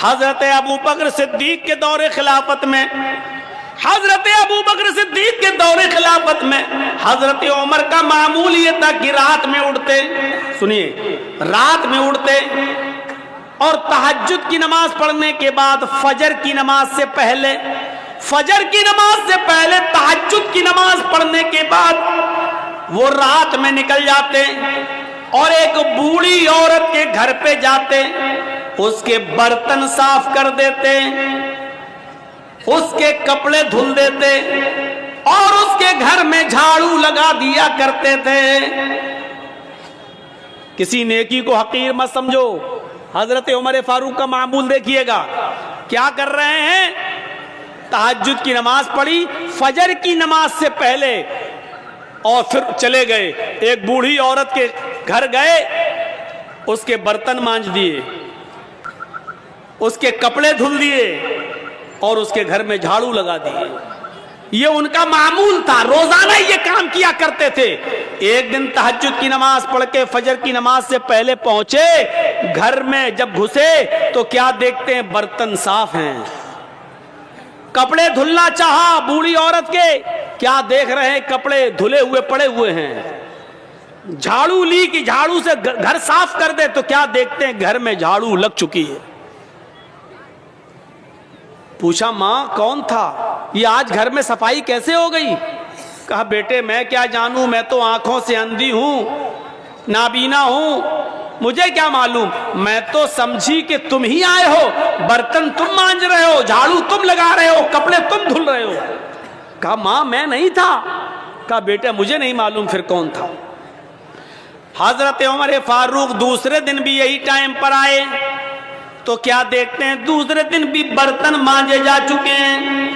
حضرت ابو بکر صدیق کے دور خلافت میں حضرت عمر کا معمول یہ تھا کہ رات میں اٹھتے اور تہجد کی نماز پڑھنے کے بعد فجر کی نماز سے پہلے تہجد کی نماز پڑھنے کے بعد وہ رات میں نکل جاتے اور ایک بوڑھی عورت کے گھر پہ جاتے، اس کے برتن صاف کر دیتے، اس کے کپڑے دھل دیتے اور اس کے گھر میں جھاڑو لگا دیا کرتے تھے۔ کسی نیکی کو حقیر مت سمجھو۔ حضرت عمر فاروق کا معمول دیکھیے گا، کیا کر رہے ہیں؟ تہجد کی نماز پڑھی فجر کی نماز سے پہلے اور پھر چلے گئے، ایک بوڑھی عورت کے گھر گئے، اس کے برتن مانج دیے، اس کے کپڑے دھل دیے اور اس کے گھر میں جھاڑو لگا دیے۔ یہ ان کا معمول تھا، روزانہ یہ کام کیا کرتے تھے۔ ایک دن تہجد کی نماز پڑھ کے فجر کی نماز سے پہلے پہنچے، گھر میں جب گھسے تو کیا دیکھتے ہیں؟ برتن صاف ہیں۔ کپڑے دھلنا چاہا بوڑھی عورت کے، کیا دیکھ رہے ہیں؟ کپڑے دھلے ہوئے پڑے ہوئے ہیں۔ جھاڑو لی کہ جھاڑو سے گھر صاف کر دے تو کیا دیکھتے ہیں؟ گھر میں جھاڑو لگ چکی ہے۔ پوچھا ماں کون تھا؟ یہ آج گھر میں صفائی کیسے ہو گئی؟ کہا بیٹے میں کیا جانوں، میں تو آنکھوں سے اندھی ہوں، نابینا ہوں، مجھے کیا معلوم، میں تو سمجھی کہ تم ہی آئے ہو، برتن تم مانج رہے ہو، جھاڑو تم لگا رہے ہو، کپڑے تم دھل رہے ہو۔ کہا ماں میں نہیں تھا۔ کہا بیٹا مجھے نہیں معلوم پھر کون تھا۔ حضرت عمر فاروق دوسرے دن بھی یہی ٹائم پر آئے تو کیا دیکھتے ہیں؟ دوسرے دن بھی برتن مانجے جا چکے ہیں۔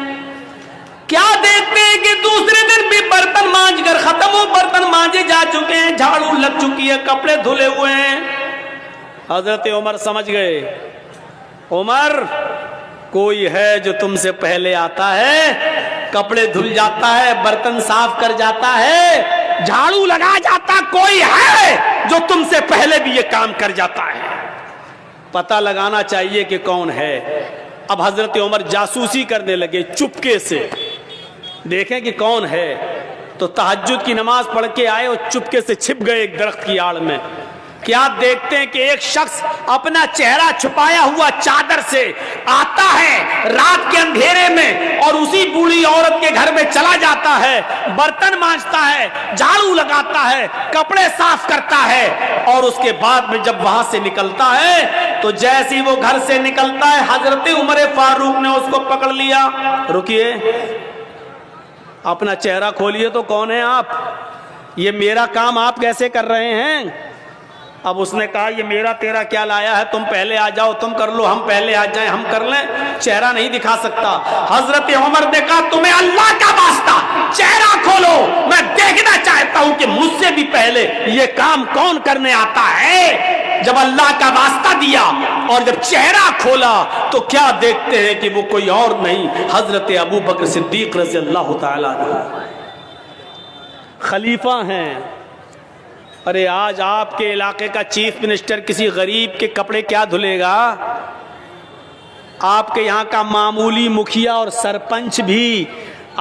کیا دیکھتے ہیں کہ دوسرے دن بھی برتن مانج کر ختم ہو، برتن مانجے جا چکے ہیں، جھاڑو لگ چکی ہے، کپڑے دھلے ہوئے ہیں۔ حضرت عمر سمجھ گئے، عمر کوئی ہے جو تم سے پہلے آتا ہے، کپڑے دھل جاتا ہے، برتن صاف کر جاتا ہے، جھاڑو لگا جاتا، کوئی ہے جو تم سے پہلے بھی یہ کام کر جاتا ہے۔ پتہ لگانا چاہیے کہ کون ہے۔ اب حضرت عمر جاسوسی کرنے لگے، چپکے سے دیکھیں کہ کون ہے۔ تو تہجد کی نماز پڑھ کے آئے اور چپکے سے چھپ گئے ایک درخت کی آڑ میں۔ کیا دیکھتے ہیں کہ ایک شخص اپنا چہرہ چھپایا ہوا چادر سے آتا ہے رات کے اندھیرے میں اور اسی بوڑھی عورت کے گھر میں چلا جاتا ہے، برتن مانجتا ہے، جھاڑو لگاتا ہے، کپڑے صاف کرتا ہے، اور اس کے بعد میں جب وہاں سے نکلتا ہے تو جیسے وہ گھر سے نکلتا ہے حضرت عمر فاروق نے اس کو پکڑ لیا۔ رکیے، اپنا چہرہ کھولیے تو کون ہیں آپ؟ یہ میرا کام آپ کیسے کر رہے ہیں؟ اب اس نے کہا یہ میرا تیرا کیا لایا ہے، تم پہلے آ جاؤ، تم کر لو، ہم پہلے آ جائیں، ہم کر لیں، چہرہ نہیں دکھا سکتا۔ حضرت عمر نے کہا تمہیں اللہ کا واسطہ چہرہ کھولو، میں دیکھنا چاہتا ہوں کہ مجھ سے بھی پہلے یہ کام کون کرنے آتا ہے۔ جب اللہ کا واسطہ دیا اور جب چہرہ کھولا تو کیا دیکھتے ہیں کہ وہ کوئی اور نہیں، حضرت ابو بکر صدیق رضی اللہ تعالیٰ عنہ خلیفہ ہیں۔ ارے آج آپ کے علاقے کا چیف منسٹر کسی غریب کے کپڑے کیا دھلے گا؟ آپ کے یہاں کا معمولی مکھیا اور سرپنچ بھی،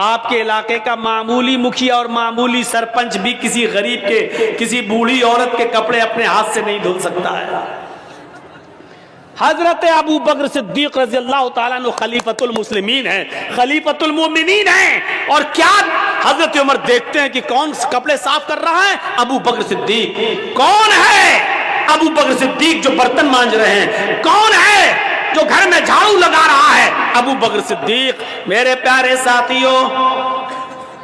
آپ کے علاقے کا معمولی مکھیا اور معمولی سرپنچ بھی کسی غریب کے، کسی بوڑھی عورت کے کپڑے اپنے ہاتھ سے نہیں دھل سکتا ہے۔ حضرت ابو بکر صدیق رضی اللہ تعالیٰ عنہ خلیفۃ المسلمین ہیں، خلیفۃ المومنین ہیں، اور کیا حضرت عمر دیکھتے ہیں کہ کون کپڑے صاف کر رہا ہے؟ ابو بکر صدیق۔ کون ہے ابو بکر صدیق جو برتن مانج رہے ہیں؟ کون ہے جو گھر میں جھاڑو لگا رہا ہے؟ ابو بکر صدیق۔ میرے پیارے ساتھیوں،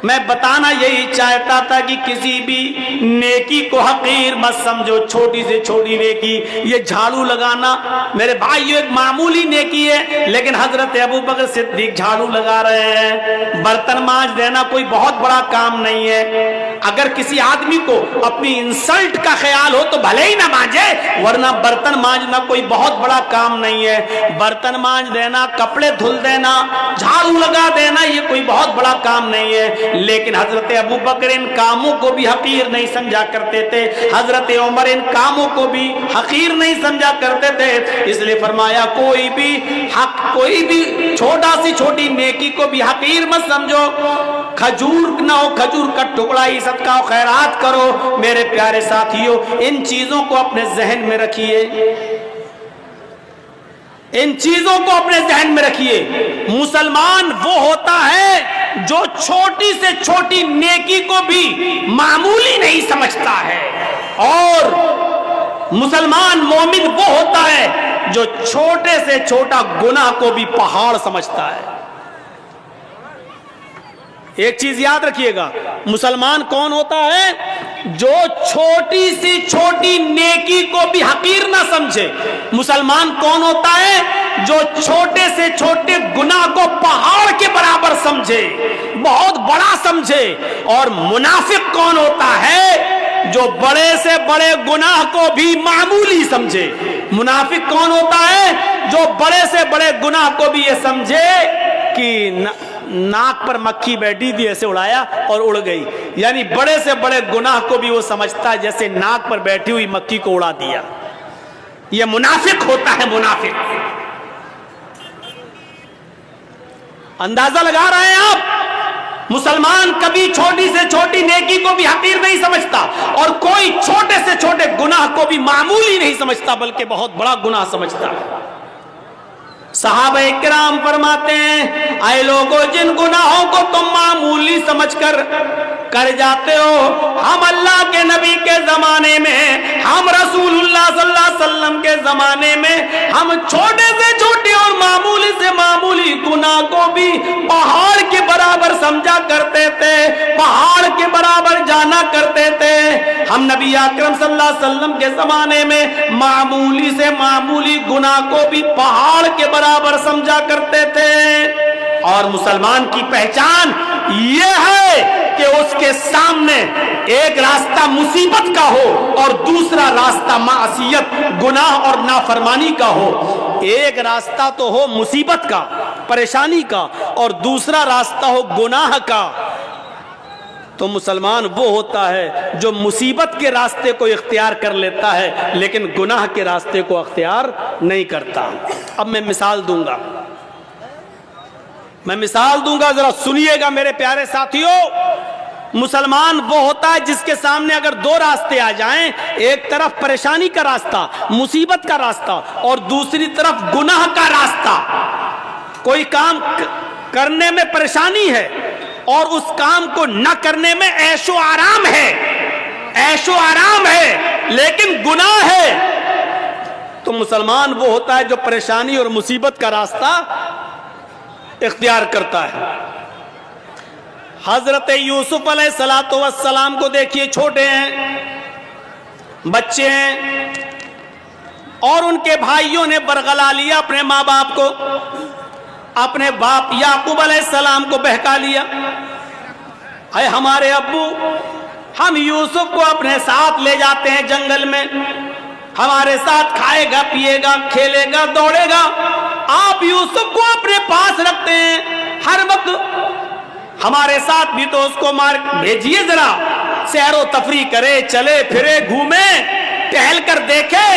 میں بتانا یہی چاہتا تھا کہ کسی بھی نیکی کو حقیر مت سمجھو، چھوٹی سے چھوٹی نیکی، یہ جھاڑو لگانا میرے بھائیو ایک معمولی نیکی ہے، لیکن حضرت ابو بکر صدیق جھاڑو لگا رہے ہیں، برتن مانج دینا کوئی بہت بڑا کام نہیں ہے۔ اگر کسی آدمی کو اپنی انسلٹ کا خیال ہو تو بھلے ہی نہ مانجے، ورنہ برتن مانجنا کوئی بہت بڑا کام نہیں ہے۔ برتن مانج دینا، کپڑے دھل دینا، جھاڑو لگا دینا، یہ کوئی بہت بڑا کام نہیں ہے۔ لیکن حضرت ابو بکر ان کاموں کو بھی حقیر نہیں سمجھا کرتے تھے، حضرت عمر ان کاموں کو بھی حقیر نہیں سمجھا کرتے تھے۔ اس لیے فرمایا کوئی بھی چھوٹا سی چھوٹی نیکی کو بھی حقیر مت سمجھو۔ کھجور نہ ہو، کھجور کا ٹکڑا ہی صدقہ و خیرات کرو۔ میرے پیارے ساتھیوں، ان چیزوں کو اپنے ذہن میں رکھیے، ان چیزوں کو اپنے ذہن میں رکھیے۔ مسلمان وہ ہوتا ہے جو چھوٹی سے چھوٹی نیکی کو بھی معمولی نہیں سمجھتا ہے، اور مسلمان مومن وہ ہوتا ہے جو چھوٹے سے چھوٹا گناہ کو بھی پہاڑ سمجھتا ہے۔ ایک چیز یاد رکھیے گا، مسلمان کون ہوتا ہے؟ جو چھوٹی سی چھوٹی نیکی کو بھی حقیر نہ سمجھے۔ مسلمان کون ہوتا ہے؟ جو چھوٹے سے چھوٹے گناہ کو پہاڑ کے برابر سمجھے، بہت بڑا سمجھے۔ اور منافق کون ہوتا ہے؟ جو بڑے سے بڑے گناہ کو بھی معمولی سمجھے۔ منافق کون ہوتا ہے؟ جو بڑے سے بڑے گناہ کو بھی یہ سمجھے کہ ناک پر مکھی بیٹھی تھی، ایسے اڑایا اور اڑ گئی، یعنی بڑے سے بڑے گناہ کو بھی وہ سمجھتا ہے جیسے ناک پر بیٹھی ہوئی مکھی کو اڑا دیا۔ یہ منافق ہوتا ہے، منافق۔ اندازہ لگا رہے ہیں آپ؟ مسلمان کبھی چھوٹی سے چھوٹی نیکی کو بھی حقیر نہیں سمجھتا، اور کوئی چھوٹے سے چھوٹے گناہ کو بھی معمولی نہیں سمجھتا بلکہ بہت بڑا گناہ سمجھتا ہے۔ صحابہ اکرام فرماتے ہیں، اے لوگوں جن گناہوں کو تم معمولی سمجھ کر جاتے ہو، ہم اللہ کے نبی کے زمانے میں، ہم رسول اللہ صلی اللہ علیہ وسلم کے زمانے میں، ہم چھوٹے سے چھوٹے اور معمولی سے معمولی گناہ کو بھی پہاڑ کے برابر سمجھا کرتے تھے، پہاڑ کے برابر جانا کرتے تھے۔ ہم نبی اکرم صلی اللہ علیہ وسلم کے زمانے میں معمولی سے معمولی گناہ کو بھی پہاڑ کے برابر سمجھا کرتے تھے۔ اور مسلمان کی پہچان یہ ہے کہ اس کے سامنے ایک راستہ مصیبت کا ہو اور دوسرا راستہ معصیت، گناہ اور نافرمانی کا ہو۔ ایک راستہ تو ہو مصیبت کا، پریشانی کا، اور دوسرا راستہ ہو گناہ کا۔ تو مسلمان وہ ہوتا ہے جو مصیبت کے راستے کو اختیار کر لیتا ہے لیکن گناہ کے راستے کو اختیار نہیں کرتا۔ اب میں مثال دوں گا، ذرا سنیے گا میرے پیارے ساتھیوں۔ مسلمان وہ ہوتا ہے جس کے سامنے اگر دو راستے آ جائیں، ایک طرف پریشانی کا راستہ، مصیبت کا راستہ، اور دوسری طرف گناہ کا راستہ۔ کوئی کام کرنے میں پریشانی ہے اور اس کام کو نہ کرنے میں عیش و آرام ہے لیکن گناہ ہے، تو مسلمان وہ ہوتا ہے جو پریشانی اور مصیبت کا راستہ اختیار کرتا ہے۔ حضرت یوسف علیہ السلام کو دیکھیے، چھوٹے ہیں، بچے ہیں، اور ان کے بھائیوں نے برگلا لیا اپنے ماں باپ کو، اپنے باپ یعقوب علیہ السلام کو بہکا لیا۔ اے ہمارے ابو، ہم یوسف کو اپنے ساتھ لے جاتے ہیں جنگل میں، ہمارے ساتھ کھائے گا، پیے گا، کھیلے گا، دوڑے گا، آپ یوسف کو اپنے پاس رکھتے ہیں ہر وقت، ہمارے ساتھ بھی تو اس کو بھیجیے، ذرا سیر و تفریح کرے، چلے پھرے، گھومے، ٹہل کر دیکھے۔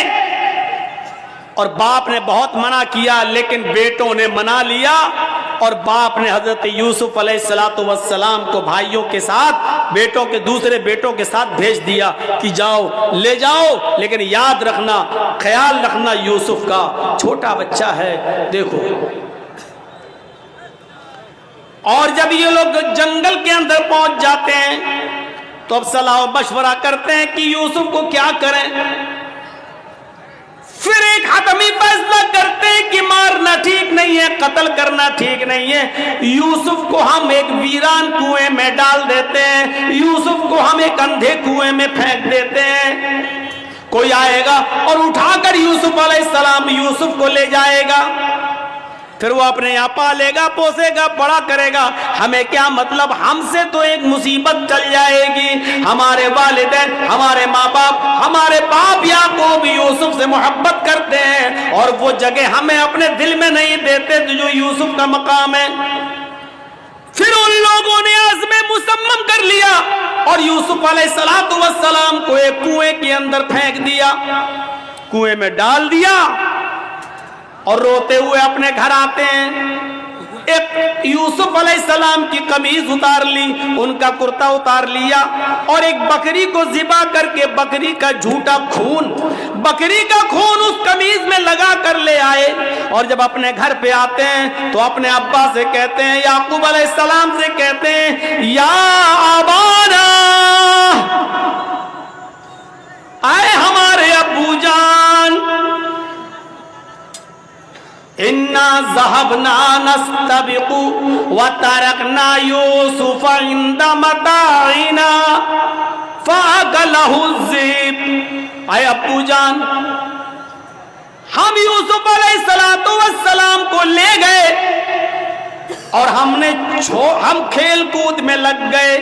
اور باپ نے بہت منع کیا لیکن بیٹوں نے منا لیا، اور باپ نے حضرت یوسف علیہ السلام کو بھائیوں کے ساتھ، بیٹوں کے دوسرے بیٹوں کے ساتھ بھیج دیا کہ جاؤ، لے جاؤ، لیکن یاد رکھنا، خیال رکھنا یوسف کا، چھوٹا بچہ ہے، دیکھو۔ اور جب یہ لوگ جنگل کے اندر پہنچ جاتے ہیں تو اب صلاح و مشورہ کرتے ہیں کہ یوسف کو کیا کریں۔ پھر ایک حتمی فیصلہ کرتے ہیں کہ مارنا ٹھیک نہیں ہے، قتل کرنا ٹھیک نہیں ہے، یوسف کو ہم ایک ویران کنویں میں ڈال دیتے ہیں، یوسف کو ہم ایک اندھے کنویں میں پھینک دیتے ہیں، کوئی آئے گا اور اٹھا کر یوسف علیہ السلام یوسف کو لے جائے گا۔ پھر وہ اپنے یہاں پالے گا، پوسے گا، بڑا کرے گا، ہمیں کیا مطلب؟ ہم سے تو ایک مصیبت ٹل جائے گی۔ ہمارے والدین، ہمارے ماں باپ، ہمارے باپ یعقوب یوسف سے محبت کرتے ہیں اور وہ جگہ ہمیں اپنے دل میں نہیں دیتے جو یوسف کا مقام ہے۔ پھر ان لوگوں نے عزم مصمم کر لیا اور یوسف علیہ السلام کو ایک کنویں کے اندر پھینک دیا، کنویں میں ڈال دیا، اور روتے ہوئے اپنے گھر آتے ہیں۔ ایک یوسف علیہ السلام کی قمیض اتار لی، ان کا کرتا اتار لیا، اور ایک بکری کو ذبح کر کے بکری کا جھوٹا خون، بکری کا خون اس قمیض میں لگا کر لے آئے، اور جب اپنے گھر پہ آتے ہیں تو اپنے ابا سے کہتے ہیں، یعقوب علیہ السلام سے کہتے ہیں، یا ابانا، اے ہمارے ابو جان، انا ذهبنا نستبق وتركنا يوسف عند متاعنا فاكله الذئب۔ اے ابو جان، ہم یوسف علیہ السلام کو لے گئے اور ہم کھیل کود میں لگ گئے،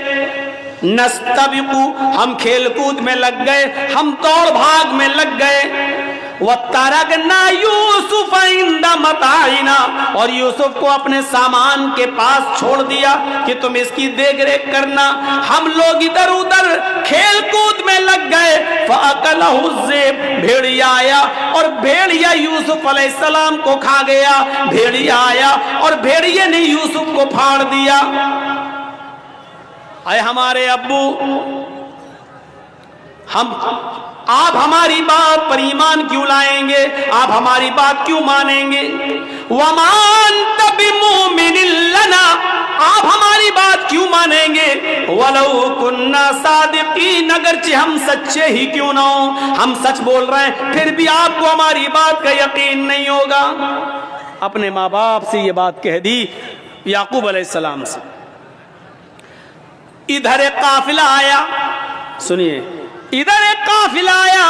نستبق، ہم کھیل کود میں لگ گئے، ہم دوڑ بھاگ میں لگ گئے، وَتَرَكْنَا يُوسُفَ عِنْدَ مَتَاعِنَا، اور یوسف کو اپنے سامان کے پاس چھوڑ دیا کہ تم اس کی دیکھ ریکھ کرنا، ہم لوگ ادھر ادھر کھیل کود میں لگ گئے، فَأَكَلَهُ الذِّئْبُ، بھیڑیا آیا اور بھیڑیا یوسف علیہ السلام کو کھا گیا، بھیڑیا آیا اور بھیڑیے نے یوسف کو پھاڑ دیا۔ اے ہمارے ابو، آپ ہماری بات پر ایمان کیوں لائیں گے؟ آپ ہماری بات کیوں مانیں گے؟ وَمَا أَنْتَ بِمُؤْمِنٍ لَنَا، آپ ہماری بات کیوں مانیں گے؟ وَلَوْ كُنَّا صَادِقِينَ، اگرچہ ہم سچے ہی کیوں نہ ہوں، ہم سچ بول رہے ہیں پھر بھی آپ کو ہماری بات کا یقین نہیں ہوگا۔ اپنے ماں باپ سے یہ بات کہہ دی یعقوب علیہ السلام سے۔ ادھر ایک قافلہ آیا، سنیے، ادھر ایک قافلہ آیا،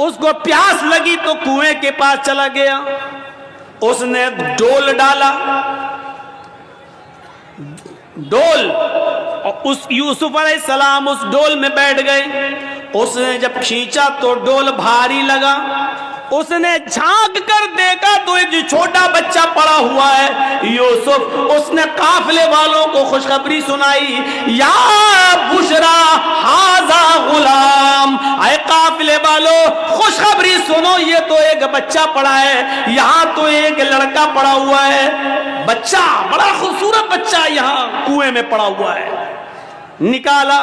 اس کو پیاس لگی تو کنویں کے پاس چلا گیا، اس نے ڈول ڈالا، ڈول، اور اس یوسف علیہ السلام اس ڈول میں بیٹھ گئے، اس نے جب کھینچا تو ڈول بھاری لگا، اس نے جھانک کر دیکھا تو ایک چھوٹا بچہ پڑا ہوا ہے یوسف، اس نے قافلے والوں کو خوشخبری سنائی، یا بشرا ھذا غلام، اے قافلے والوں خوشخبری سنو، یہ تو ایک بچہ پڑا ہے، یہاں تو ایک لڑکا پڑا ہوا ہے، بچہ، بڑا خوبصورت بچہ یہاں کنویں میں پڑا ہوا ہے۔ نکالا،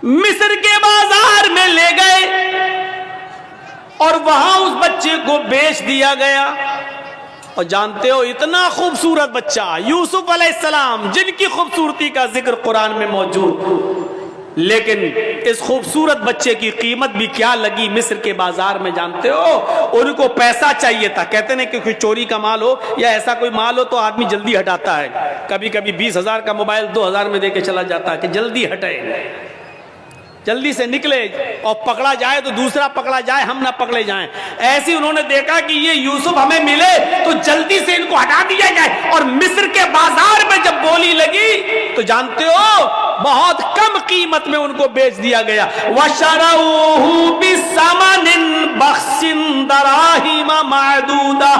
مصر کے بازار میں لے گئے اور وہاں اس بچے کو بیچ دیا گیا۔ اور جانتے ہو اتنا خوبصورت بچہ یوسف علیہ السلام، جن کی خوبصورتی کا ذکر قرآن میں موجود، لیکن اس خوبصورت بچے کی قیمت بھی کیا لگی مصر کے بازار میں، جانتے ہو؟ ان کو پیسہ چاہیے تھا، کہتے ہیں کہ کوئی چوری کا مال ہو یا ایسا کوئی مال ہو تو آدمی جلدی ہٹاتا ہے، کبھی کبھی 20,000 کا موبائل 2,000 میں دے کے چلا جاتا ہے کہ جلدی ہٹے، جلدی سے نکلے اور پکڑا جائے تو دوسرا پکڑا جائے، ہم نہ پکڑے جائیں۔ ایسے انہوں نے دیکھا کہ یہ یوسف ہمیں ملے تو جلدی سے ان کو ہٹا دیا جائے، اور مصر کے بازار میں جب بولی لگی تو جانتے ہو بہت کم قیمت میں ان کو بیچ دیا گیا۔ وَشَرَوْهُ بِثَمَنٍ بَخْسٍ دَرَاهِمَ مَعْدُودَةٍ،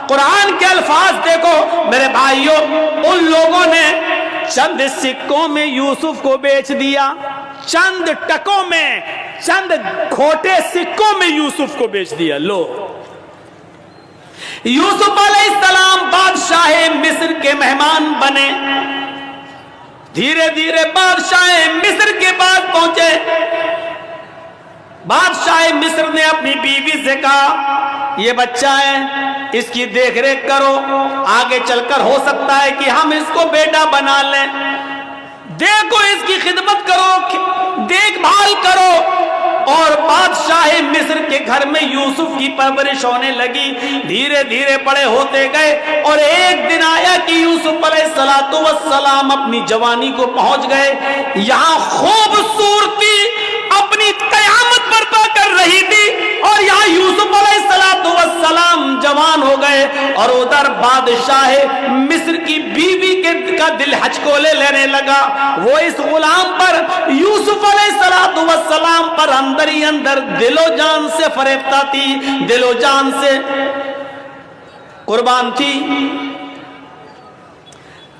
قرآن کے الفاظ دیکھو میرے بھائیوں، ان لوگوں نے چند سکوں میں یوسف کو بیچ دیا، چند ٹکوں میں، چند کھوٹے سکوں میں یوسف کو بیچ دیا۔ لو، یوسف علیہ السلام بادشاہ مصر کے مہمان بنے، دھیرے دھیرے بادشاہ مصر کے پاس پہنچے۔ بادشاہ مصر نے اپنی بیوی سے کہا، یہ بچہ ہے، اس کی دیکھ ریکھ کرو، آگے چل کر ہو سکتا ہے کہ ہم اس کو بیٹا بنا لیں، دیکھو اس کی خدمت کرو، دیکھ بھال کرو۔ اور بادشاہ مصر کے گھر میں یوسف کی پرورش ہونے لگی، دھیرے دھیرے بڑے ہوتے گئے، اور ایک دن آیا کہ یوسف علیہ السلام اپنی جوانی کو پہنچ گئے، یہاں خوبصورتی اپنی قیامت برپا کر رہی تھی، اور یہاں یوسف علیہ السلام جوان ہو گئے، اور ادھر بادشاہ مصر کی بیوی کا دل ہچکولے لینے لگا. وہ اس غلام پر یوسف علیہ السلام پر اندر ہی اندر دل و جان سے فریفتہ تھی, دل و جان سے قربان تھی.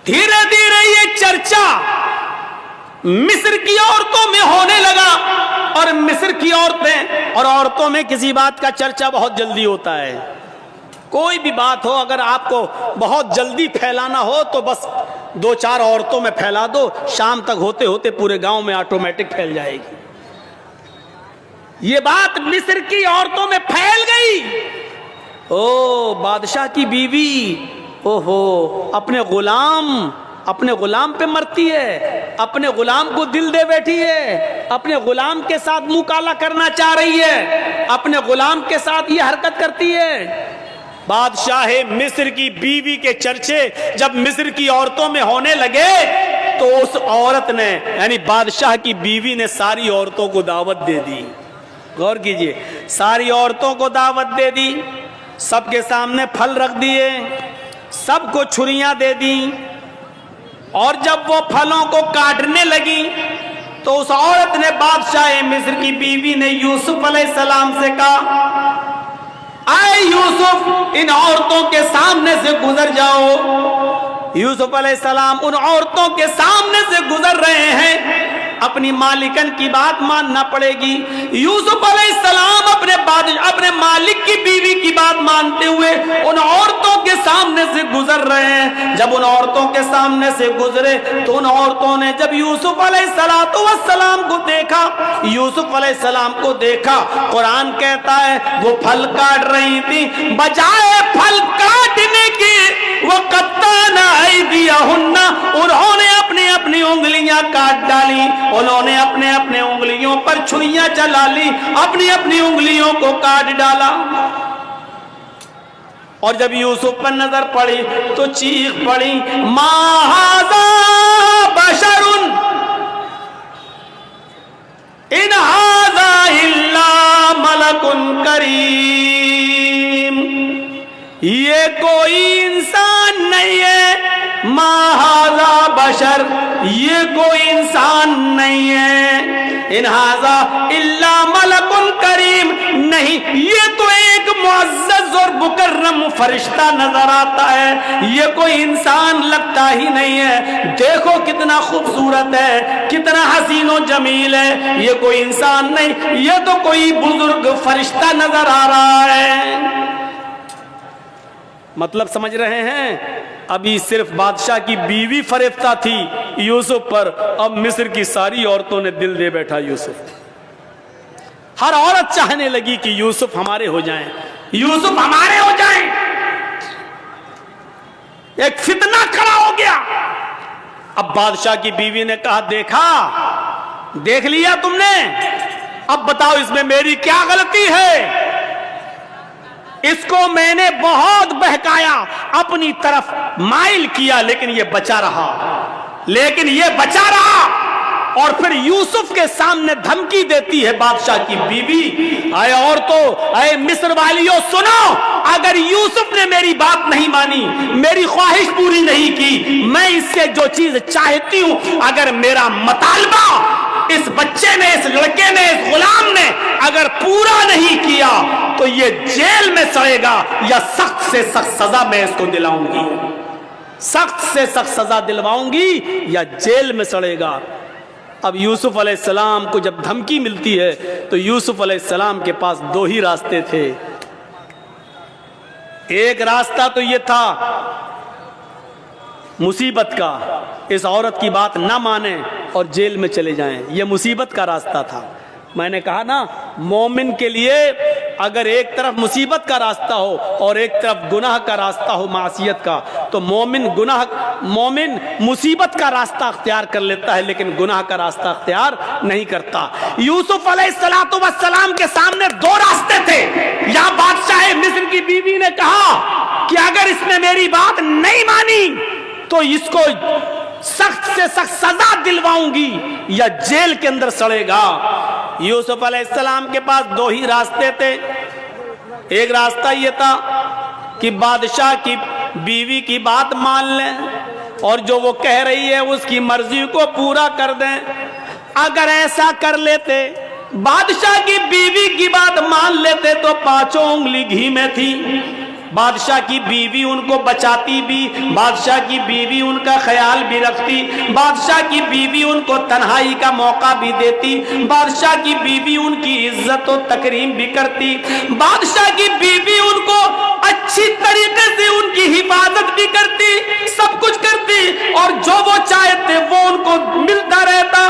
دھیرے دھیرے یہ چرچا مصر کی عورتوں میں ہونے لگا, اور مصر کی عورتیں, اور عورتوں میں کسی بات کا چرچا بہت جلدی ہوتا ہے. کوئی بھی بات ہو اگر آپ کو بہت جلدی پھیلانا ہو تو بس 2-4 عورتوں میں پھیلا دو, شام تک ہوتے ہوتے پورے گاؤں میں آٹومیٹک پھیل جائے گی. یہ بات مصر کی عورتوں میں پھیل گئی. او بادشاہ کی بیوی, اوہو اپنے غلام پہ مرتی ہے, اپنے غلام کو دل دے بیٹھی ہے, اپنے غلام کے ساتھ منہ کالا کرنا چاہ رہی ہے, اپنے غلام کے ساتھ یہ حرکت کرتی ہے. بادشاہ مصر کی بیوی کے چرچے جب مصر کی عورتوں میں ہونے لگے تو اس عورت نے, یعنی بادشاہ کی بیوی نے ساری عورتوں کو دعوت دے دی. غور کیجئے, ساری عورتوں کو دعوت دے دی, سب کے سامنے پھل رکھ دیے, سب کو چھریاں دے دی, اور جب وہ پھلوں کو کاٹنے لگی تو اس عورت نے بادشاہ مصر کی بیوی نے یوسف علیہ السلام سے کہا, اے یوسف ان عورتوں کے سامنے سے گزر جاؤ. یوسف علیہ السلام ان عورتوں کے سامنے سے گزر رہے ہیں, اپنی مالکن کی بات ماننا پڑے گی. یوسف علیہ السلام اپنے مالک کی بیوی کی بات مانتے ہوئے ان عورتوں کے سامنے سے گزر رہے ہیں. جب ان عورتوں کے سامنے سے گزرے تو ان عورتوں نے جب یوسف علیہ السلام کو دیکھا, یوسف علیہ السلام کو دیکھا, قرآن کہتا ہے وہ پھل کاٹ رہی تھی, بجائے پھل کاٹنے کی وَقَطَّعْنَ أَيْدِيَهُنَّ, انہوں نے اپنی انگلیاں کاٹ ڈالی, انہوں نے اپنے انگلیوں پر چھریاں چلا لی, اپنی انگلیوں کو کاٹ ڈالا. اور جب یوسف پر نظر پڑی تو چیخ پڑی, مَا هَذَا بَشَرٌ إِنْ هَذَا إِلَّا مَلَكٌ كَرِيمٌ, یہ کوئی انسان نہیں ہے, ما ھذا بشر, یہ کوئی انسان نہیں ہے, ان ھذا الا ملک کریم, نہیں یہ تو ایک معزز اور مکرم فرشتہ نظر آتا ہے, یہ کوئی انسان لگتا ہی نہیں ہے. دیکھو کتنا خوبصورت ہے, کتنا حسین و جمیل ہے, یہ کوئی انسان نہیں, یہ تو کوئی بزرگ فرشتہ نظر آ رہا ہے. مطلب سمجھ رہے ہیں؟ ابھی صرف بادشاہ کی بیوی فریفتہ تھی یوسف پر, اب مصر کی ساری عورتوں نے دل دے بیٹھا یوسف. ہر عورت چاہنے لگی کہ یوسف ہمارے ہو جائیں, یوسف ہمارے ہو جائیں. ایک فتنہ کھڑا ہو گیا. اب بادشاہ کی بیوی نے کہا, دیکھ لیا تم نے, اب بتاؤ اس میں میری کیا غلطی ہے؟ اس کو میں نے بہت بہکایا, اپنی طرف مائل کیا, لیکن یہ بچا رہا. اور پھر یوسف کے سامنے دھمکی دیتی ہے بادشاہ کی بیوی, اے عورتوں, اے مصر والیوں سنو, اگر یوسف نے میری بات نہیں مانی, میری خواہش پوری نہیں کی, میں اس سے جو چیز چاہتی ہوں, اگر میرا مطالبہ اس بچے نے, اس لڑکے نے, اس غلام نے اگر پورا نہیں کیا تو یہ جیل میں سڑے گا, یا سخت سے سخت سزا میں اس کو دلاؤں گی, سخت سے سخت سزا دلواؤں گی یا جیل میں سڑے گا. اب یوسف علیہ السلام کو جب دھمکی ملتی ہے تو یوسف علیہ السلام کے پاس 2 ہی راستے تھے. ایک راستہ تو یہ تھا مصیبت کا, اس عورت کی بات نہ مانیں اور جیل میں چلے جائیں, یہ مصیبت کا راستہ تھا. میں نے کہا نا, مومن کے لیے اگر ایک طرف مصیبت کا راستہ ہو اور ایک طرف گناہ کا راستہ ہو, معصیت کا, تو مومن مصیبت کا راستہ اختیار کر لیتا ہے لیکن گناہ کا راستہ اختیار نہیں کرتا. یوسف علیہ السلام کے سامنے 2 راستے تھے. یا بادشاہ مصر کی بیوی نے کہا کہ اگر اس نے میری بات نہیں مانی تو اس کو سخت سے سخت سزا دلواؤں گی یا جیل کے اندر سڑے گا. یوسف علیہ السلام کے پاس 2 ہی راستے تھے. ایک راستہ یہ تھا کہ بادشاہ کی بیوی کی بات مان لیں اور جو وہ کہہ رہی ہے اس کی مرضی کو پورا کر دیں. اگر ایسا کر لیتے، بادشاہ کی بیوی کی بات مان لیتے تو 5 انگلی گھی میں تھی. بادشاہ کی بیوی ان کو بچاتی بھی، بادشاہ کی بیوی ان کا خیال بھی رکھتی، بادشاہ کی بیوی ان کو تنہائی کا موقع بھی دیتی، بادشاہ کی بیوی ان کی عزت و تکریم بھی کرتی، بادشاہ کی بیوی ان کو اچھی طریقے سے ان کی حفاظت بھی کرتی، سب کچھ کرتی، اور جو وہ چاہتے وہ ان کو ملتا رہتا.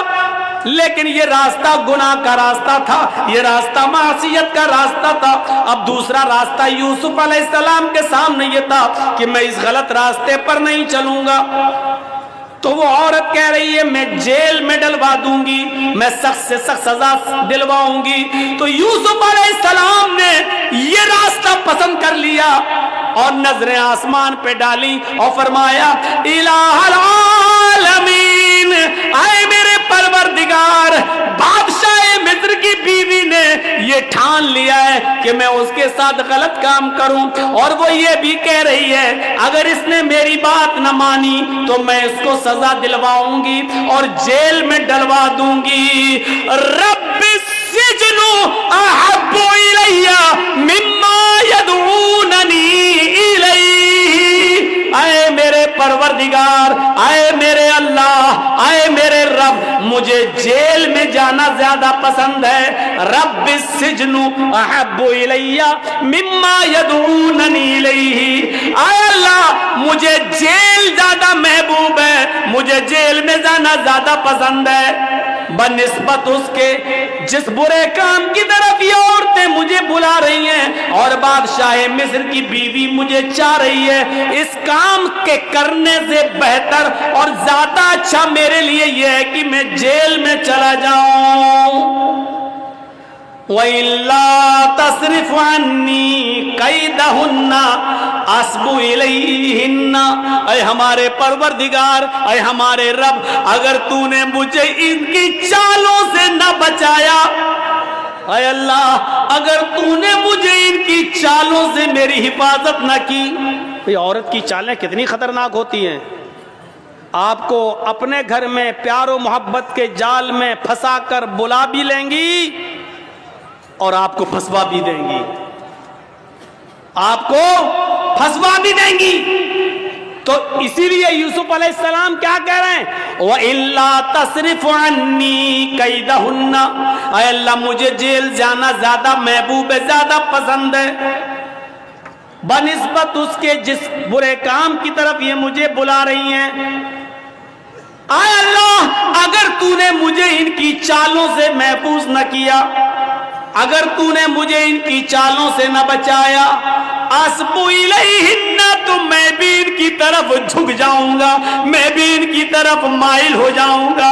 لیکن یہ راستہ گناہ کا راستہ تھا، یہ راستہ معصیت کا راستہ تھا. اب دوسرا راستہ یوسف علیہ السلام کے سامنے یہ تھا کہ میں اس غلط راستے پر نہیں چلوں گا. تو وہ عورت کہہ رہی ہے میں جیل میں ڈلوا دوں گی، میں سخت سے سخت سزا دلواؤں گی. تو یوسف علیہ السلام نے یہ راستہ پسند کر لیا اور نظریں آسمان پہ ڈالی اور فرمایا الہ العالمین، اے میرے پروردگار، بادشاہ مصر کی بیوی نے یہ ٹھان لیا ہے کہ میں اس کے ساتھ غلط کام کروں، اور وہ یہ بھی کہہ رہی ہے اگر اس نے میری بات نہ مانی تو میں اس کو سزا دلواؤں گی اور جیل میں ڈلوا دوں گی. رب السجن احب الی مما یدعوننی الیہ، اے میرے پروردگار، اے میرے اللہ، اے میرے رب، مجھے جیل میں جانا زیادہ پسند ہے. رب السجن احب الی مما یدعوننی الیہ، اے اللہ مجھے جیل زیادہ محبوب ہے، مجھے جیل میں جانا زیادہ پسند ہے بنسبت اس کے جس برے کام کی طرف یہ عورتیں مجھے بلا رہی ہیں اور بادشاہ مصر کی بیوی مجھے چاہ رہی ہے. اس کام کے کرنے سے بہتر اور زیادہ اچھا میرے لیے یہ ہے کہ میں جیل میں چلا جاؤں. وَإِلَّا تَصْرِفْ عَنِّي كَيْدَهُنَّ أَصْبُ إِلَيْهِنَّ، اے ہمارے پروردگار، اے ہمارے رب، اگر تو نے مجھے ان کی چالوں سے نہ بچایا، اے اللہ اگر تو نے مجھے ان کی چالوں سے میری حفاظت نہ کی. یہ عورت کی چالیں کتنی خطرناک ہوتی ہیں. آپ کو اپنے گھر میں پیار و محبت کے جال میں پھنسا کر بلا بھی لیں گی اور آپ کو پھنسوا بھی دیں گی، آپ کو پھنسوا بھی دیں گی. تو اسی لیے یوسف علیہ السلام کیا کہہ رہے ہیں وَإِلَّا تَصْرِفْ عَنِّي كَيْدَهُنَّ، اے اللہ مجھے جیل جانا زیادہ محبوب ہے، زیادہ پسند ہے بنسبت اس کے جس برے کام کی طرف یہ مجھے بلا رہی ہیں. اے اللہ اگر تو نے مجھے ان کی چالوں سے محفوظ نہ کیا، اگر تو نے مجھے ان کی چالوں سے نہ بچایا، اصبو الیہن، تو میں بھی ان کی طرف جھک جاؤں گا، میں بھی ان کی طرف مائل ہو جاؤں گا،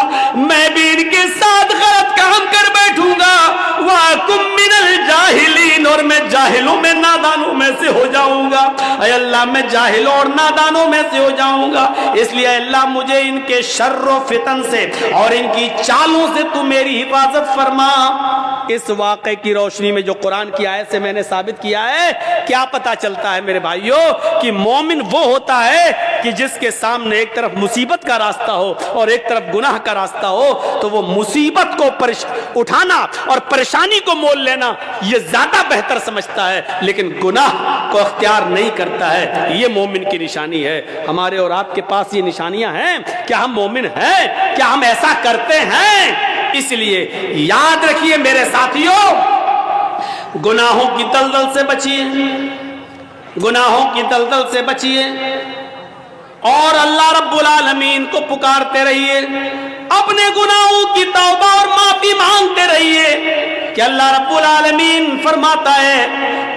میں بھی ان کے ساتھ غلط کام کر بیٹھوں گا. وَأَكُن مِّنَ الْجَاهِلِينَ، اور میں جاہلوں میں نادانوں میں سے ہو جاؤں گا. اے اللہ میں جاہلوں اور نادانوں میں سے ہو جاؤں گا. اس لیے اللہ مجھے ان کے شر و فتن سے اور ان کی چالوں سے تو میری حفاظت فرما. اس واقعے کی روشنی میں جو قرآن کی آیت سے میں نے ثابت کیا ہے، کیا پتا چلتا ہے میرے بھائیوں کہ مومن وہ ہوتا ہے کہ جس کے سامنے ایک طرف مصیبت کا راستہ ہو اور ایک طرف گناہ کا راستہ ہو تو وہ مصیبت کو اٹھانا اور پریشانی کو مول لینا یہ زیادہ بہتر سمجھتا ہے، لیکن گناہ کو اختیار نہیں کرتا ہے. یہ مومن کی نشانی ہے. ہمارے اور آپ کے پاس یہ نشانیاں ہیں. کیا ہم مومن ہیں؟ کیا ہم ایسا کرتے ہیں؟ اس لیے یاد رکھیے میرے ساتھیوں، گناہوں کی دلدل سے بچیے، گناہوں کی دلدل سے بچیے اور اللہ رب العالمین کو پکارتے رہیے، اپنے گناہوں کی توبہ اور معافی مانگتے رہیے کہ اللہ رب العالمین فرماتا ہے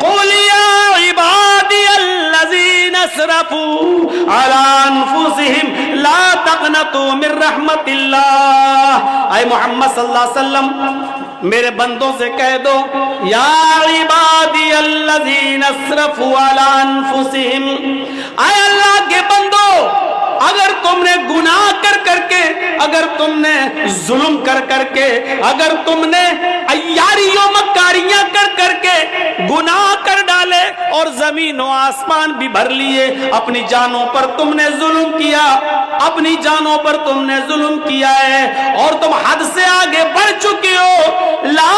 قُلْ يَا عِبَادِيَ الَّذِينَ اسْرَفُوا عَلَىٰ أَنفُسِهِمْ لَا تَقْنَطُوا مِن رَحْمَتِ اللَّهِ. اے محمد صلی اللہ علیہ وسلم میرے بندوں سے کہہ دو یا عبادی الذین اسرفوا علی انفسہم، اے اللہ کے بندو اگر تم نے گناہ کر کر کے، اگر تم نے ظلم کر کر کے، اگر تم نے عیاریوں مکاریاں کر کر کے گناہ کر ڈالے اور زمین و آسمان بھی بھر لیے، اپنی جانوں پر تم نے ظلم کیا، اپنی جانوں پر تم نے ظلم کیا ہے اور تم حد سے آگے بڑھ چکے ہو، لا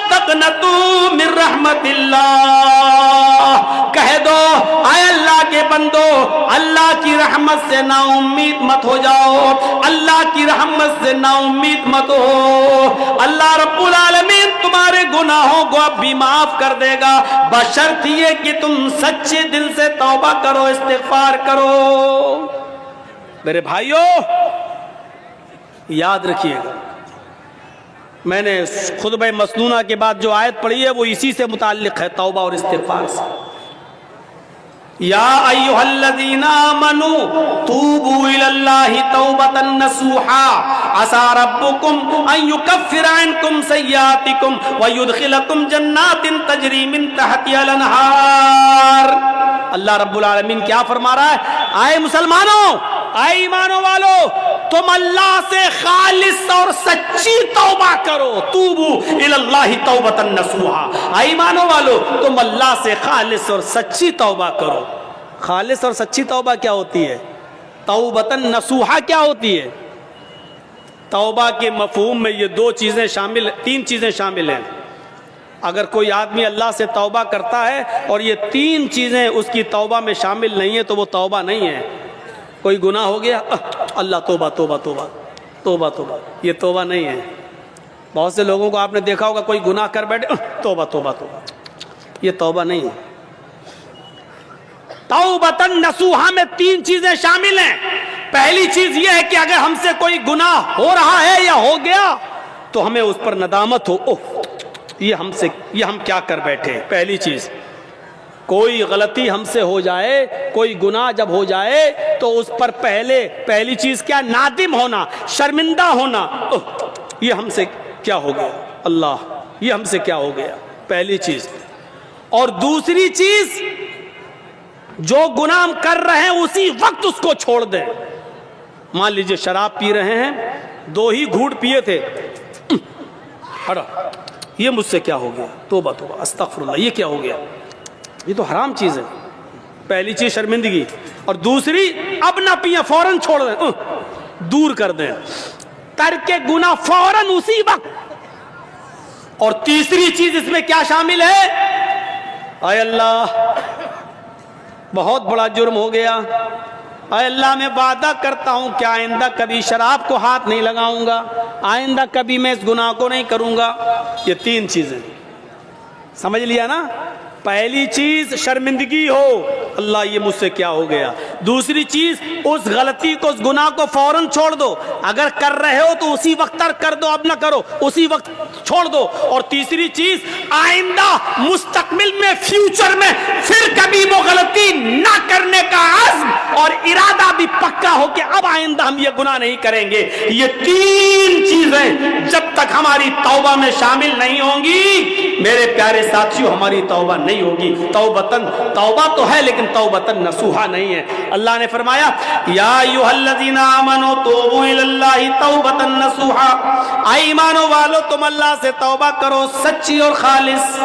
تقنطوا من رحمت اللہ، کہہ دو اے اللہ کے بندو، اللہ کی رحمت سے نا امید مت ہو جاؤ، اللہ کی رحمت سے نا امید مت ہو، اللہ رب العالمین تمہارے گناہوں کو اب بھی معاف کر دے گا، بشرط یہ کہ تم سچے دل سے توبہ کرو، استغفار کرو۔ میرے بھائیو یاد رکھیے گا، میں نے خطبہ مسنونہ کے بعد جو آیت پڑھی ہے وہ اسی سے متعلق ہے، توبہ اور استغفار سے۔ یا ایھا الذین آمنوا توبوا الی اللہ توبۃ نصوحا عسى ربکم ان یکفر عنکم سیئاتکم ویدخلکم جنات تجری من تحتها الانہار۔ اللہ رب العالمین کیا فرما رہا ہے؟ آئے مسلمانوں، آئے ایمانوں والو، تم اللہ سے خالص اور سچی توبہ کرو، توبوا الی اللہ توبۃ نصوحا، آئے ایمانوں والو تم اللہ سے خالص اور سچی توبہ کرو۔ خالص اور سچی توبہ کیا ہوتی ہے؟ توبۃ نصوحا کیا ہوتی ہے؟ توبہ کے مفہوم میں یہ تین چیزیں شامل ہیں۔ اگر کوئی آدمی اللہ سے توبہ کرتا ہے اور یہ تین چیزیں اس کی توبہ میں شامل نہیں ہیں تو وہ توبہ نہیں ہے۔ کوئی گناہ ہو گیا، اللہ توبہ توبہ توبہ توبہ توبہ، یہ توبہ نہیں ہے۔ بہت سے لوگوں کو آپ نے دیکھا ہوگا کوئی گناہ کر بیٹھے، توبہ توبہ توبہ، یہ توبہ نہیں ہے۔ توبۃ نصوحا میں تین چیزیں شامل ہیں۔ پہلی چیز یہ ہے کہ اگر ہم سے کوئی گناہ ہو رہا ہے یا ہو گیا تو ہمیں اس پر ندامت ہو، یہ ہم کیا کر بیٹھے۔ پہلی چیز، کوئی غلطی ہم سے ہو جائے، کوئی گناہ جب ہو جائے تو اس پر پہلی چیز کیا؟ نادم ہونا، شرمندہ ہونا، یہ ہم سے کیا ہو گیا، اللہ یہ ہم سے کیا ہو گیا، پہلی چیز۔ اور دوسری چیز، جو گناہ ہم کر رہے ہیں اسی وقت اس کو چھوڑ دیں۔ مان لیجئے شراب پی رہے ہیں، 2 ہی گھونٹ پیے تھے، ہٹا، یہ مجھ سے کیا ہو گیا، توبہ توبہ استغفر اللہ، یہ کیا ہو گیا، یہ تو حرام چیز ہے۔ پہلی چیز شرمندگی، اور دوسری اب نہ پیئیں، فوراً چھوڑ دیں، دور کر دیں، ترک گناہ فوراً اسی وقت۔ اور تیسری چیز اس میں کیا شامل ہے؟ اے اللہ بہت بڑا جرم ہو گیا، اے اللہ میں وعدہ کرتا ہوں کہ آئندہ کبھی شراب کو ہاتھ نہیں لگاؤں گا، آئندہ کبھی میں اس گناہ کو نہیں کروں گا۔ یہ تین چیزیں سمجھ لیا نا؟ پہلی چیز شرمندگی ہو، اللہ یہ مجھ سے کیا ہو گیا۔ دوسری چیز، اس غلطی کو، اس گناہ کو فوراً چھوڑ دو، اگر کر رہے ہو تو اسی وقت ترک کر دو، اب نہ کرو، اسی وقت چھوڑ دو۔ اور تیسری چیز، آئندہ مستقبل میں، فیوچر میں پھر کبھی وہ غلطی نہ کرنے کا عزم اور ارادہ بھی پکا ہو کہ اب آئندہ ہم یہ گناہ نہیں کریں گے۔ یہ تین چیزیں جب تک ہماری توبہ میں شامل نہیں ہوں گی میرے پیارے ساتھیوں، ہماری توبہ نہیں ہوگی۔ توبہ تو ہے لیکن توبۃ نصوحا نہیں ہے۔ اللہ نے فرمایا یا ایھا الذین آمنوا توبوا الی اللہ توبۃ نصوحا، اے ایمانوں والو تم اللہ سے توبہ کرو سچی اور خالص۔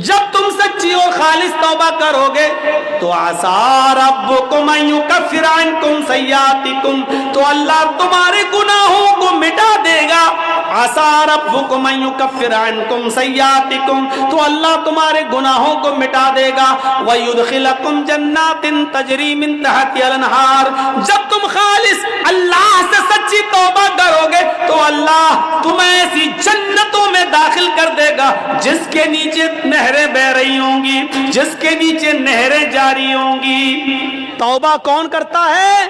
جب تم سچی اور خالص توبہ کرو گے تو عسیٰ ربکم ان یکفر عنکم سیئاتکم، تو اللہ تمہارے گناہوں کو مٹا دے گا۔ عسیٰ ربکم ان یکفر عنکم سیئاتکم، تو اللہ تمہارے گناہوں کو مٹا دے گا۔ ویدخلکم جنات تجری من تحتها الانہار، جب تم خالص اللہ سے سچی توبہ کرو گے تو اللہ تمہیں ایسی جنتوں میں داخل کر دے گا جس کے نیچے نہریں بہ رہی ہوں گی، جس کے نیچے نہریں جاری ہوں گی۔ توبہ کون کرتا ہے؟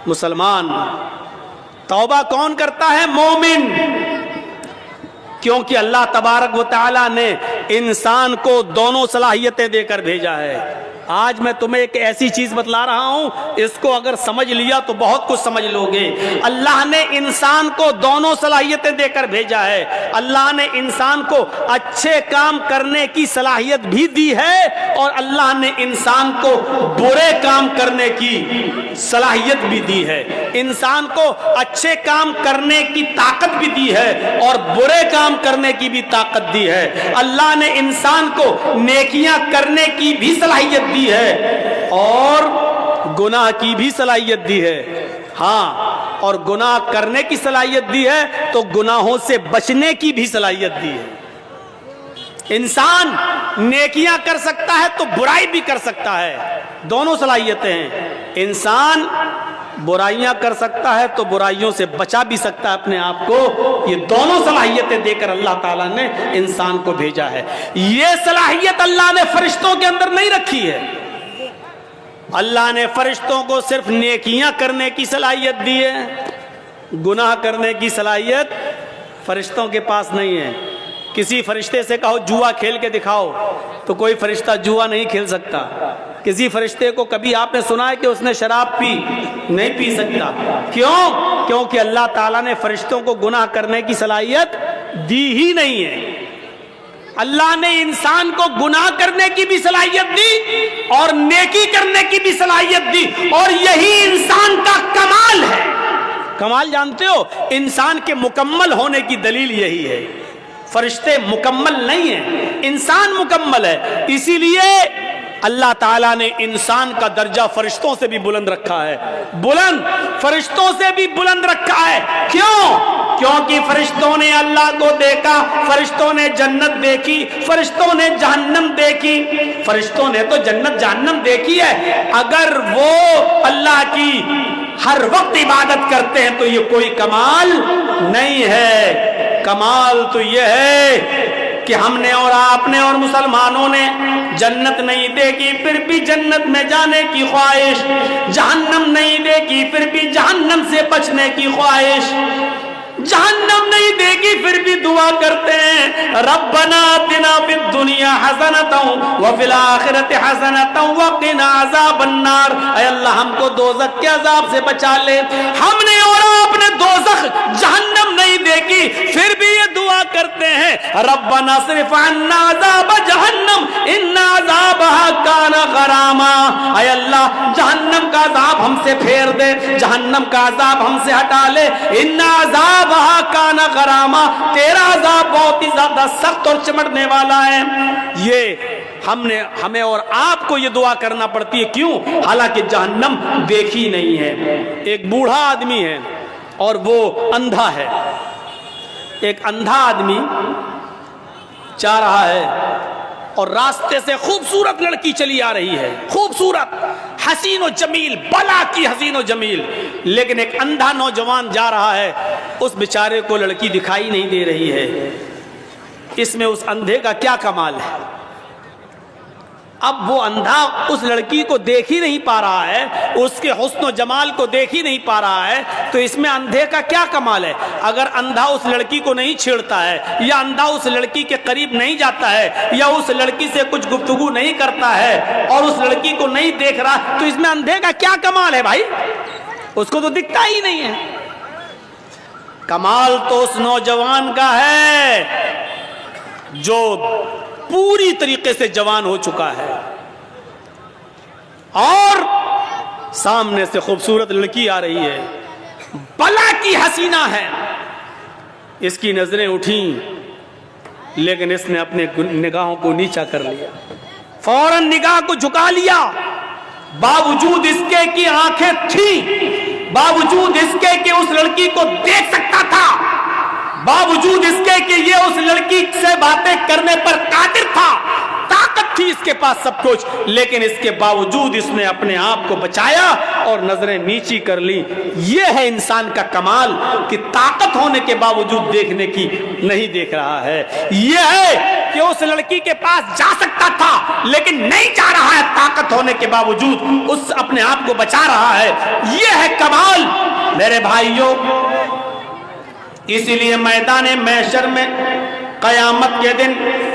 مسلمان۔ توبہ کون کرتا ہے؟ مومن۔ کیونکہ اللہ تبارک و تعالی نے انسان کو دونوں صلاحیتیں دے کر بھیجا ہے۔ آج میں تمہیں ایک ایسی چیز بتلا رہا ہوں، اس کو اگر سمجھ لیا تو بہت کچھ سمجھ لو گے۔ اللہ نے انسان کو دونوں صلاحیتیں دے کر بھیجا ہے۔ اللہ نے انسان کو اچھے کام کرنے کی صلاحیت بھی دی ہے، اور اللہ نے انسان کو برے کام کرنے کی صلاحیت بھی دی ہے۔ انسان کو اچھے کام کرنے کی طاقت بھی دی ہے اور برے کام کرنے کی بھی طاقت دی ہے۔ اللہ نے انسان کو نیکیاں کرنے کی بھی صلاحیت دی ہے اور گناہ کی بھی صلاحیت دی ہے۔ ہاں، اور گناہ کرنے کی صلاحیت دی ہے تو گناہوں سے بچنے کی بھی صلاحیت دی ہے۔ انسان نیکیاں کر سکتا ہے تو برائی بھی کر سکتا ہے، دونوں صلاحیتیں ہیں۔ انسان برائیاں کر سکتا ہے تو برائیوں سے بچا بھی سکتا ہے اپنے آپ کو۔ یہ دونوں صلاحیتیں دے کر اللہ تعالیٰ نے انسان کو بھیجا ہے۔ یہ صلاحیت اللہ نے فرشتوں کے اندر نہیں رکھی ہے۔ اللہ نے فرشتوں کو صرف نیکیاں کرنے کی صلاحیت دی ہے، گناہ کرنے کی صلاحیت فرشتوں کے پاس نہیں ہے۔ کسی فرشتے سے کہو جوا کھیل کے دکھاؤ تو کوئی فرشتہ جوا نہیں کھیل سکتا۔ کسی فرشتے کو کبھی آپ نے سنا ہے کہ اس نے شراب پی؟ نہیں پی سکتا۔ کیوں؟ کیونکہ اللہ تعالیٰ نے فرشتوں کو گناہ کرنے کی صلاحیت دی ہی نہیں ہے۔ اللہ نے انسان کو گناہ کرنے کی بھی صلاحیت دی اور نیکی کرنے کی بھی صلاحیت دی، اور یہی انسان کا کمال ہے۔ کمال جانتے ہو؟ انسان کے مکمل ہونے کی دلیل یہی ہے۔ فرشتے مکمل نہیں ہیں، انسان مکمل ہے۔ اسی لیے اللہ تعالیٰ نے انسان کا درجہ فرشتوں سے بھی بلند رکھا ہے، بلند فرشتوں سے بھی بلند رکھا ہے۔ کیوں؟ کیونکہ فرشتوں نے اللہ کو دیکھا، فرشتوں نے جنت دیکھی، فرشتوں نے جہنم دیکھی۔ فرشتوں نے تو جنت جہنم دیکھی ہے، اگر وہ اللہ کی ہر وقت عبادت کرتے ہیں تو یہ کوئی کمال نہیں ہے۔ کمال تو یہ ہے کہ ہم نے اور آپ نے اور مسلمانوں نے جنت نہیں دیکھی پھر بھی جنت میں جانے کی خواہش، جہنم نہیں دیکھی پھر بھی جہنم سے بچنے کی خواہش، جہنم نہیں دیکھی پھر بھی دعا کرتے ہیں ربنا آتنا فی الدنیا حسنۃ وفی الآخرۃ حسنۃ وقنا عذاب النار۔ اے اللہ ہم کو دوزخ کے عذاب سے بچا لے۔ ہم نے اور آپ نے دوزخ جہنم نہیں دیکھی پھر بھی یہ دعا کرتے ہیں ربنا اصرف عنا عذاب جہنم ان عذابها کان غراما۔ اے اللہ جہنم کا عذاب ہم سے پھیر دے، جہنم کا عذاب ہم سے ہٹا لے۔ ان عذاب کان غراما، تیرا عذاب بہت ہی زیادہ سخت اور چمٹنے والا ہے۔ یہ ہمیں اور آپ کو یہ دعا کرنا پڑتی ہے۔ کیوں؟ حالانکہ جہنم دیکھی نہیں ہے۔ ایک بوڑھا آدمی ہے اور وہ اندھا ہے۔ ایک اندھا آدمی جا رہا ہے اور راستے سے خوبصورت لڑکی چلی آ رہی ہے، خوبصورت، حسین و جمیل، بلا کی حسین و جمیل، لیکن ایک اندھا نوجوان جا رہا ہے، اس بیچارے کو لڑکی دکھائی نہیں دے رہی ہے۔ اس میں اس اندھے کا کیا کمال ہے؟ اب وہ اندھا اس لڑکی کو دیکھ ہی نہیں پا رہا ہے، اس کے حسن و جمال کو دیکھ ہی نہیں پا رہا ہے، تو اس میں اندھے کا کیا کمال ہے؟ اگر اندھا اس لڑکی کو نہیں چھیڑتا ہے، یا اندھا اس لڑکی کے قریب نہیں جاتا ہے، یا اس لڑکی سے کچھ گفتگو نہیں کرتا ہے اور اس لڑکی کو نہیں دیکھ رہا، تو اس میں اندھے کا کیا کمال ہے بھائی؟ اس کو تو دکھتا ہی نہیں ہے۔ کمال تو اس نوجوان کا ہے جو پوری طریقے سے جوان ہو چکا ہے اور سامنے سے خوبصورت لڑکی آ رہی ہے، بلا کی حسینہ ہے، اس کی نظریں اٹھیں لیکن اس نے اپنے نگاہوں کو نیچا کر لیا، فوراً نگاہ کو جھکا لیا، باوجود اس کے کہ آنکھیں تھیں، باوجود اس کے کہ اس لڑکی کو دیکھ سکتا تھا، باوجود اس کے کہ یہ اس لڑکی سے باتیں کرنے پر قادر تھا، طاقت تھی اس کے پاس سب کچھ، لیکن اس کے باوجود اس نے اپنے آپ کو بچایا اور نظریں نیچی کر لی۔ یہ ہے انسان کا کمال کہ طاقت ہونے کے باوجود دیکھنے کی نہیں دیکھ رہا ہے۔ یہ ہے کہ اس لڑکی کے پاس جا سکتا تھا لیکن نہیں جا رہا ہے، طاقت ہونے کے باوجود اس اپنے آپ کو بچا رہا ہے۔ یہ ہے کمال میرے بھائیوں۔ اسی لیے میدان محشر میں قیامت کے دن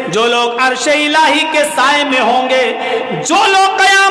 جو لوگ عرش الہی کے سائے میں ہوں گے، جو لوگ قیامت